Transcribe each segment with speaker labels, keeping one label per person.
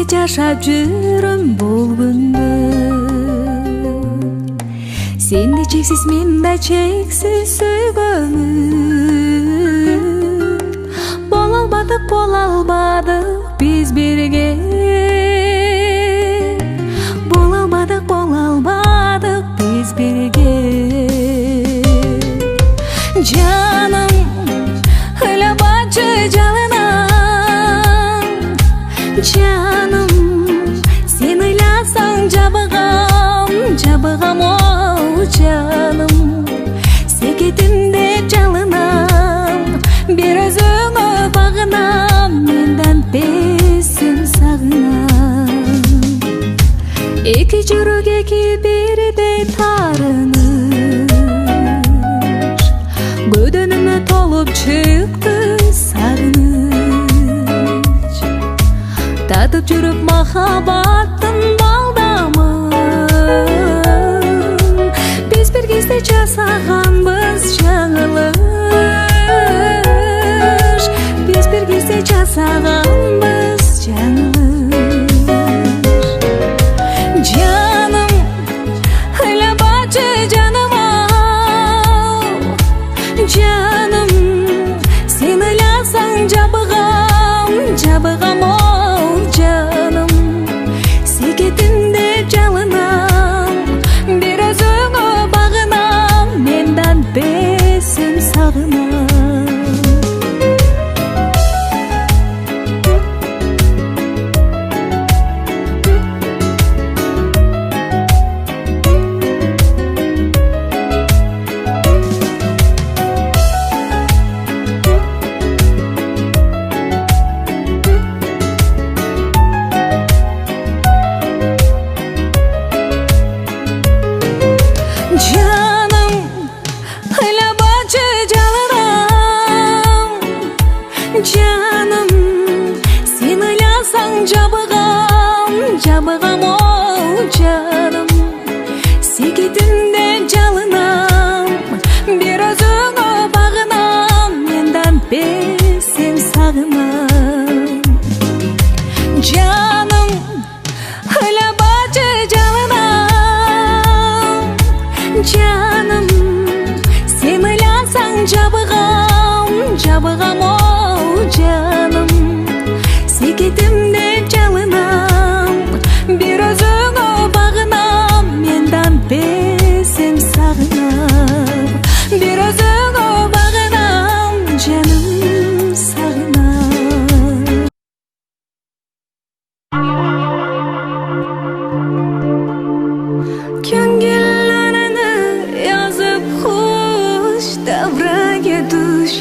Speaker 1: жашап жүрөм бул күндө. Сенде чексиз, мен да чексиз сүйгөнмүн. Бола албадык биз бирге. Бола албадык биз бирге. Жаным, ыйлабачы жалынан. Жаным, сен ыйласаң жабыгам ол жаным. Секетимде жалынам, бир өзүңө багынам, менден бесин сагынам. Эки жүрөк эки бирдей тарыныш, бөдөнүмө толуп чыкты сагыныч. Татып жүрүп махаббаттын балдамын, биз бир кезде жасаганбыз жаңылыш. Биз бир кезде жасаганбыз жаңылыш. Жаным, ыйлабачы жаныма. Жаным, сен ыйласаң жабыгам ол жаным. Секетимде жалынам, бир өзүңө багынам, мендан бесин сагынам. Жаным, ыйлабачы жалынам. Жаным, сен ыйласаң жабыгам ол жаным. Секетимде жалынам, бир өзүңө багынам, мендан бесин сагынам. Жаным, ыйлабачы жалынам. Жаным, сен ыйласаң жабыгам ол жаным. Секетимде жалынам, бир өзүңө багынам, мендан бесин сагынам. Бир өзүңө багынам, жаным сагынам. Көңүлүнө язып хуш, давраге душ.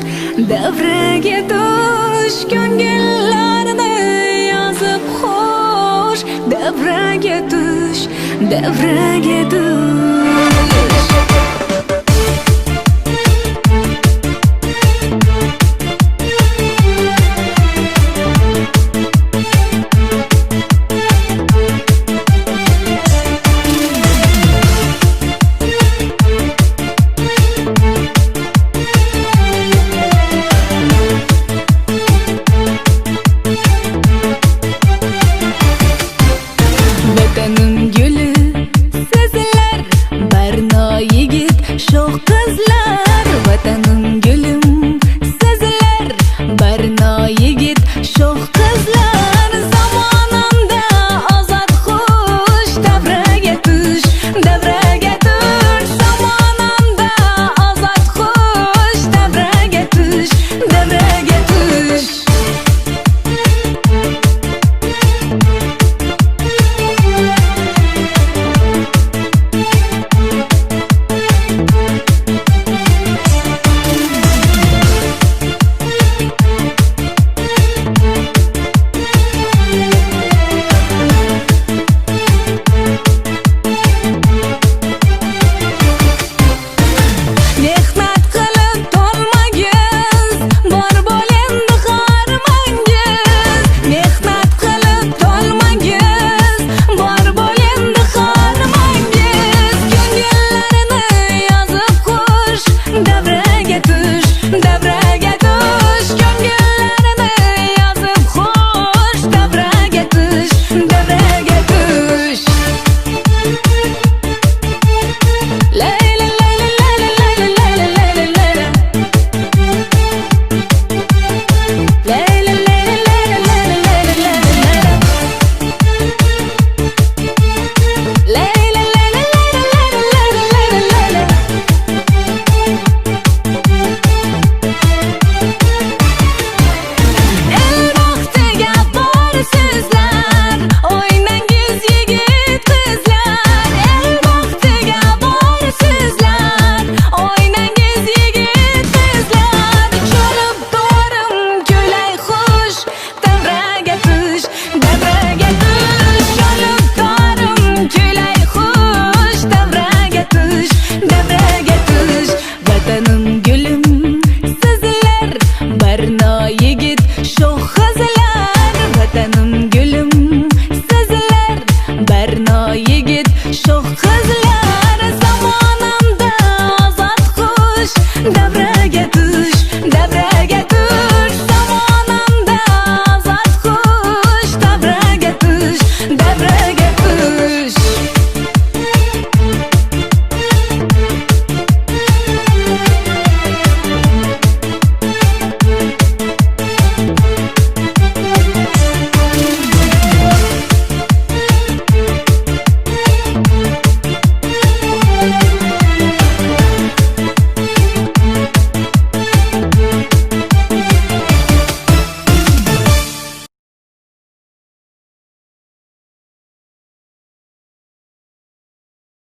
Speaker 1: Көңүлүнө язып хуш, давраге душ.